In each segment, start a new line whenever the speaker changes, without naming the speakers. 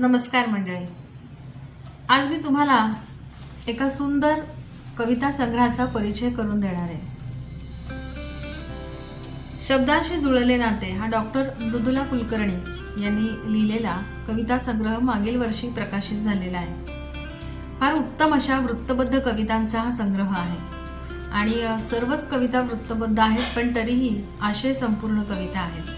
नमस्कार मंडळी. आज मी तुम्हाला एका सुंदर कविता संग्रहाचा परिचय करून देणार आहे. शब्दांशी जुळले नाते हा डॉक्टर मृदुला कुलकर्णी यांनी लिहिलेला कविता संग्रह मागील वर्षी प्रकाशित झालेला आहे. फार उत्तम अशा वृत्तबद्ध कवितांचा हा संग्रह आहे आणि सर्वच कविता वृत्तबद्ध आहेत, पण तरीही आशय संपूर्ण कविता आहेत.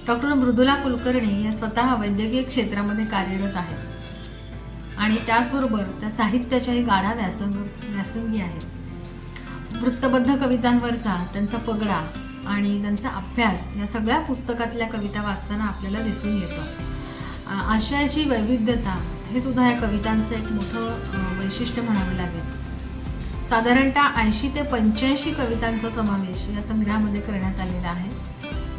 डॉक्टर मृदुला कुलकर्णी या स्वतः वैद्यकीय क्षेत्रामध्ये कार्यरत आहेत आणि त्याचबरोबर त्या साहित्याच्याही गाढा व्यासंगी आहेत. वृत्तबद्ध कवितांवरचा त्यांचा पगडा आणि त्यांचा अभ्यास या सगळ्या पुस्तकातल्या कविता वाचताना आपल्याला दिसून येतो. आशयाची वैविध्यता हे सुद्धा या कवितांचं एक मोठं वैशिष्ट्य म्हणावे लागेल. साधारणतः 80 ते 85 कवितांचा समावेश या संग्रहामध्ये करण्यात आलेला आहे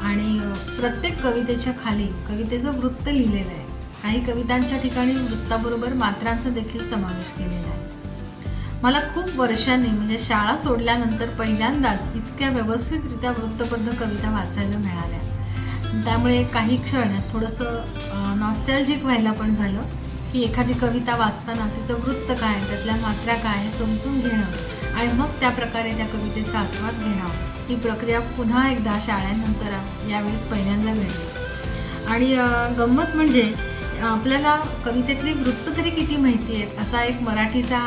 आणि प्रत्येक कवितेच्या खाली कवितेचं वृत्त लिहिलेलं आहे. काही कवितांच्या ठिकाणी वृत्ताबरोबर मात्रांचा देखील समावेश केलेला आहे. मला खूप वर्षांनी म्हणजे शाळा सोडल्यानंतर पहिल्यांदाच इतक्या व्यवस्थितरित्या वृत्तबद्ध कविता वाचायला मिळाल्या. त्यामुळे काही क्षण थोडंसं नॉस्टॅल्जिक व्हायला पण झालं की एखादी कविता वाचताना तिचं वृत्त काय, त्यातल्या मात्रा काय हे समजून घेणं आणि मग त्या प्रकारे त्या कवितेचा आस्वाद घेणं, ही प्रक्रिया पुन्हा एकदा शाळेनंतर यावेळेस पहिल्यांदा घडली. आणि गंमत म्हणजे आपल्याला कवितेतली वृत्त तरी किती माहिती आहेत असा एक मराठीचा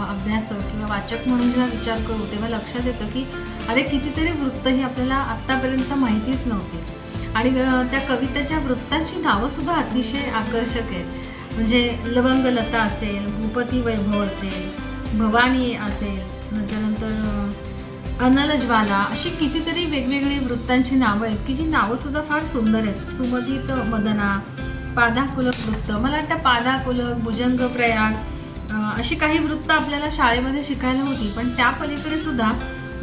अभ्यासक किंवा वाचक म्हणून जेव्हा विचार करू तेव्हा लक्षात येतं की अरे कितीतरी वृत्त ही आपल्याला आत्तापर्यंत माहितीच नव्हती. आणि त्या कवितेच्या वृत्तांची नावं सुद्धा अतिशय आकर्षक आहेत. म्हणजे लवंगलता असेल, भूपती वैभव असेल, भवानी असेल, त्याच्यानंतर अनल ज्वाला, अशी कितीतरी वेगवेगळी वृत्तांची नावं आहेत की जी नावं सुद्धा फार सुंदर आहेत. सुमतीत मदना, पादाकुलक वृत्त, मला वाटतं पादाकुलक, भुजंग प्रयाग, अशी काही वृत्त आपल्याला शाळेमध्ये शिकायला होती. पण त्या पलीकडे सुद्धा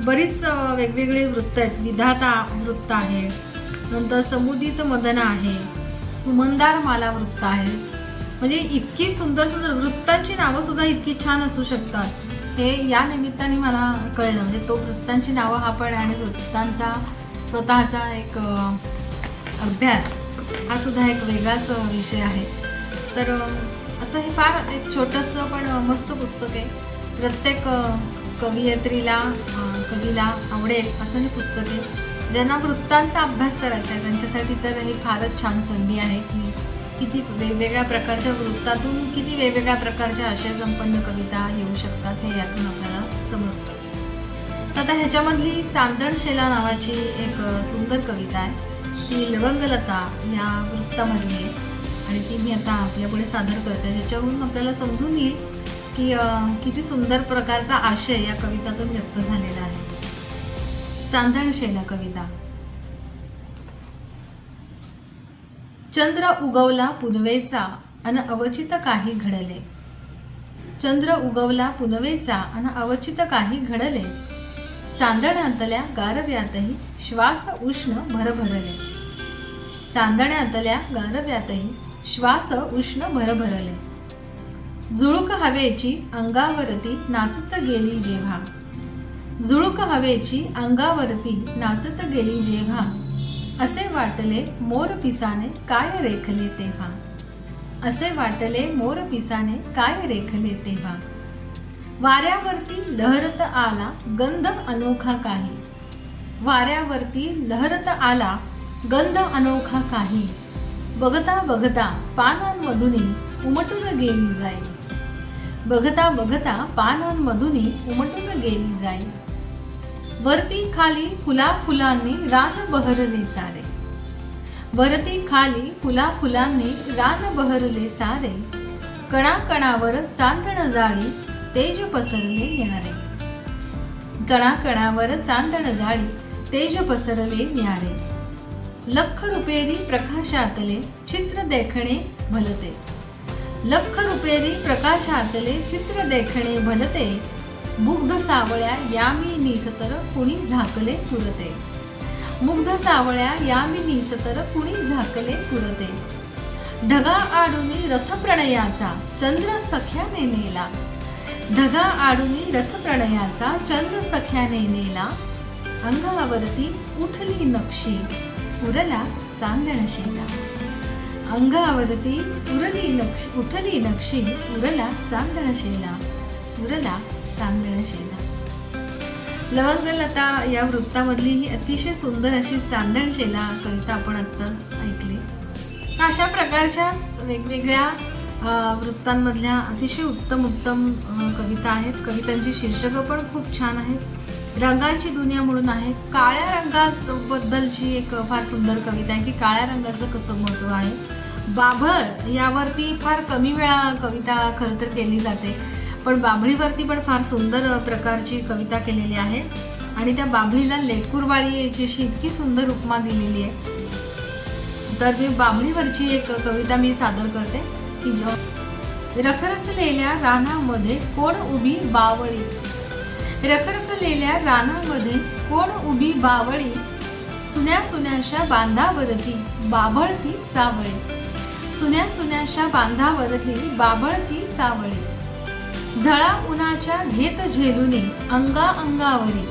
बरीच वेगवेगळी वृत्त आहेत. विधाता वृत्त आहे, नंतर समुदित मदना आहे, सुमंदार माला वृत्त आहे. म्हणजे इतकी सुंदर सुंदर वृत्तांची नावं सुद्धा इतकी छान असू शकतात हे या निमित्ताने मला कळलं. म्हणजे तो वृत्तांची नावं हा पण आणि वृत्तांचा स्वतःचा एक अभ्यास हा सुद्धा एक वेगळाच विषय आहे. तर असं हे फार एक छोटंसं पण मस्त पुस्तक आहे. प्रत्येक कवयित्रीला कवीला आवडेल असं हे पुस्तक आहे. ज्यांना वृत्तांचा अभ्यास करायचा आहे त्यांच्यासाठी तर ही फारच छान संधी आहे की किती वेगवेगळ्या प्रकारच्या वृत्तातून किती वेगवेगळ्या प्रकारच्या आशयसंपन्न कविता येऊ शकतात हे यातून आपल्याला समजतं. तर आता ह्याच्यामधली चांदणशेला नावाची एक सुंदर कविता आहे. ती लवंगलता या वृत्तामधली आहे आणि ती मी आता आपल्यापुढे सादर करते. ज्याच्यावरून आपल्याला समजून येईल की किती सुंदर प्रकारचा आशय या कवितातून व्यक्त झालेला आहे. चांदणशेला कविता. चंद्र उगवला पुनवेचा अन अवचित काही घडले. चंद्र उगवला पुनवेचा अन अवचित काही घडले. चांदण्यातल्या गारव्यातही श्वास उष्ण भरभरले. चांदण्यातल्या गारव्यातही श्वास उष्ण भरभरले. झुळूक हवेची अंगावरती नाचत गेली जेव्हा. झुळूक हवेची अंगावरती नाचत गेली जेव्हा. असे वाटले मोर पिसाने काय रेखले तेव्हा. असे वाटले मोर पिसाने काय रेखले तेव्हा. वाऱ्यावरती लहरत आला गंध अनोखा काही. वाऱ्यावरती लहरत आला गंध अनोखा काही. बघता बघता पानांमधून उमटून गेली जाई. बघता बघता पानांमधून उमटून गेली जाई. वरती खाली फुला फुलांनी रान बहरले सारे. वरती खाली फुला फुलांनी रान बहरले सारे. कणा कणावर चांदण जाळी तेज पसरले न्यारे. कणा कणावर चांदण जाळी तेज पसरले न्यारे. लख रुपेरी प्रकाशातले चित्र देखणे भलते. लख रुपेरी प्रकाशातले चित्र देखणे भलते. मुग्ध सावळ्या यामी निसतर कुणी झाकले पुरते. मुग्ध सावळ्या यामी निसतर कुणी झाकले पुरते. ढगा आडुनी रथ प्रणयाचा चंद्र सख्याने नेला. ढगा आडुनी रथ प्रणयाचा चंद्र सख्याने नेला. अंगावरती उठली नक्षी उरला चांदणशेला. अंगावरती उठली नक्षी उरला चांदण शेला, उरला चांदण शेला. लवंगलता या वृत्तामधली ही अतिशय सुंदर अशी चांदण शेला कविता आपण आत्ताच ऐकली. अशा प्रकारच्या वेगवेगळ्या वृत्तांमधल्या अतिशय उत्तम कविता आहेत. कवितांची शीर्षकं पण खूप छान आहेत. रंगांची दुनिया म्हणून आहे. काळ्या रंगाबद्दलची एक फार सुंदर कविता आहे की काळ्या रंगाचं कसं महत्व आहे. बाभळ यावरती फार कमी वेळा कविता खरं तर केली जाते, पण बाभळीवरती पण फार सुंदर प्रकारची कविता केलेली आहे. आणि त्या बाभळीला लेकुरवाळी याची अशी इतकी सुंदर उपमा दिलेली आहे. तर मी बाभळीवरची एक कविता मी सादर करते की रखरखलेल्या रानामध्ये कोण उभी बावळी, रखरखलेल्या रानामध्ये कोण उभी बावळी, सुन्या सुन्याशा बांधावरती बाभळती सावळी, सुन्या सुन्याशा बांधावरती बाभळती सावळी. झळा उन्हाच्या घेत झेलुनी अंगा अंगावरी,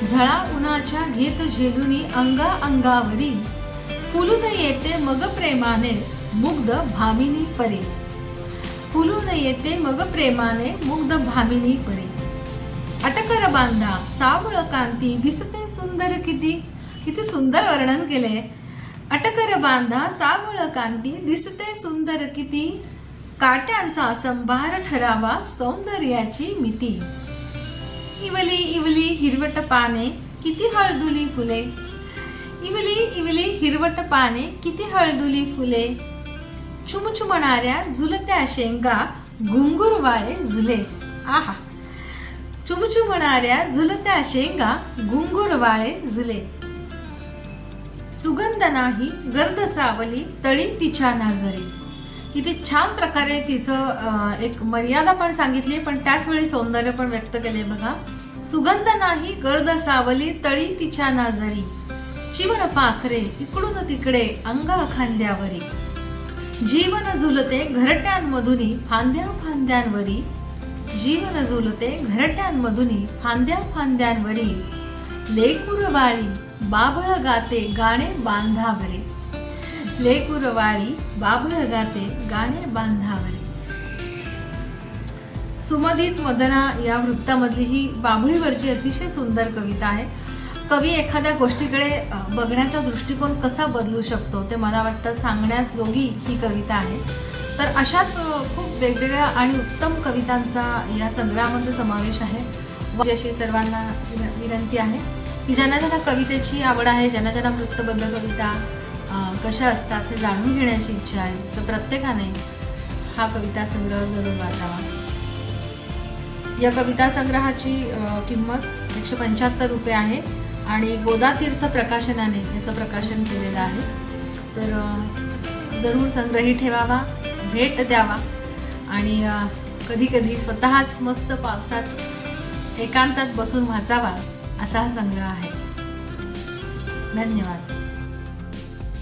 झळा उन्हाच्या घेत झेलुनी अंगा अंगावरी, फुलून येते मग प्रेमाने मुग्ध भामिनी परी, फुलून येते मग प्रेमाने मुग्ध भामिनी परी. अटकर बांधा सावळ कांती दिसते सुंदर किती, किती सुंदर वर्णन केले. अटकर बांधा सावळ कांती दिसते सुंदर किती, काट्यांचा संभार ठरावा सौंदर्याची मिती. इवली इवली हिरवट पाने किती हळदुली फुले, इवली इवली हिरवट पाने किती हळदुली फुले, चुमचुमणाऱ्या झुलत्या शेंगा घुंगुरवाळे झुले. आहा, चुमचुमणाऱ्या झुलत्या शेंगा घुंगुरवाळे झुले. सुगंध नाही गर्द सावली तळी तिच्या नाजरी. किती छान प्रकारे तिचं एक मर्यादा पण सांगितली, पण त्याच वेळी सौंदर्य पण व्यक्त केले बघा. सुगंध नाही गर्द सावली तळी तिच्या नाजरी, चिवण पाखरे इकडून तिकडे अंगा खांद्यावरी, जीवन झुलते घरट्यांमधुनी फांद्या फांद्यांवरी, जीवन झुलते घरट्यांमधुनी फांद्या फांद्यांवरी, लेकुरवाळी बाभळ गाते गाणे बांधावरी, लेकुरवाळी बाभळ गाते गाणे बांधावरी. सुमधीत मदना या वृत्तामधली ही बाभळीवरची अतिशय सुंदर कविता आहे. कवी एखाद्या गोष्टीकडे बघण्याचा दृष्टिकोन कसा बदलू शकतो ते मला वाटतं सांगण्यास जोगी ही कविता आहे. तर अशाच खूप वेगवेगळ्या आणि उत्तम कवितांचा या संग्रहामध्ये समावेश आहे. अशी सर्वांना विनंती आहे की ज्यांना ज्यांना कवितेची आवड आहे, ज्यांना ज्यांना वृत्तबद्ध कविता कशा असतात हे जाणून घेण्याची इच्छा आहे, तर प्रत्येकाने हा कविता संग्रह जरूर वाचावा. या कविता संग्रहाची किंमत 175 रुपये आहे आणि गोदातीर्थ प्रकाशनाने याचं प्रकाशन केलेलं आहे. तर जरूर संग्रही ठेवावा, भेट द्यावा आणि कधी कधी स्वतःच मस्त पावसात एकांतात बसून वाचावा असा हा संग्रह आहे. धन्यवाद.